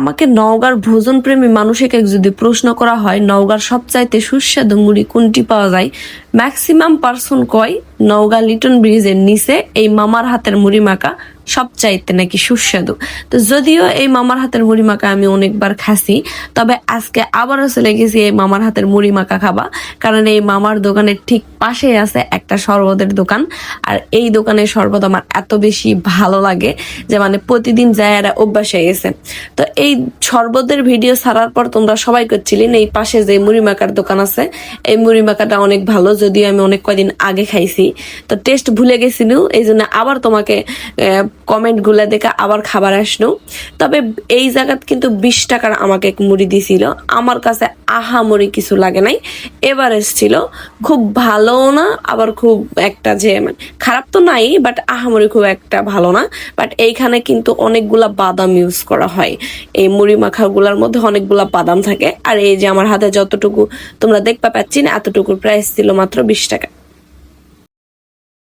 আমাকে নওগাঁর ভোজন প্রেমী মানুষকে যদি প্রশ্ন করা হয় নওগাঁর সবচাইতে সুস্বাদু মুড়ি কোনটি পাওয়া যায়, ম্যাক্সিমাম পার্সন কয় নওগাঁ লিটন ব্রিজের নিচে এই মামার হাতের মুড়ি মাখা সবচাইতে নাকি সুস্বাদু। তো যদিও এই মামার হাতের মুড়ি মাখা আমি অনেকবার খাসি, তবে আজকে আবারও চলে গেছি এই মামার হাতের মুড়ি মাখা খাবা, কারণ এই মামার দোকানের ঠিক পাশে আছে একটা শরবতের দোকান। আর এই দোকানের শরবত আমার এত বেশি ভালো লাগে যে মানে প্রতিদিন যায় আর অভ্যাস হয়ে গেছে। তো এই শরবতের ভিডিও ছাড়ার পর তোমরা সবাই করছিলেন এই পাশে যে মুড়ি মাখার দোকান আছে, এই মুড়ি মাখাটা অনেক ভালো, যদিও আমি অনেক কয়দিন আগে খাইছি, তো টেস্ট ভুলে গেছিল, এই জন্য আবার তোমাকে কমেন্ট গুলা দেখে আবার খাবার আসলো। তবে এই জায়গাত কিন্তু 20 টাকার আমাকে এক মুড়ি দিছিল, আমার কাছে আহামরি কিছু লাগে নাই, এভারেজ ছিল, খুব ভালো না আবার খুব একটা যে মানে খারাপ তো নাই, বাট আহামরি খুব একটা ভালো না। বাট এইখানে কিন্তু অনেকগুলা বাদাম ইউজ করা হয়, এই মুড়ি মাখা গুলার মধ্যে অনেকগুলা বাদাম থাকে। আর এই যে আমার হাতে যতটুকু তোমরা দেখতে পাচ্ছি না, এতটুকুর প্রাইস ছিল মাত্র 20 টাকা।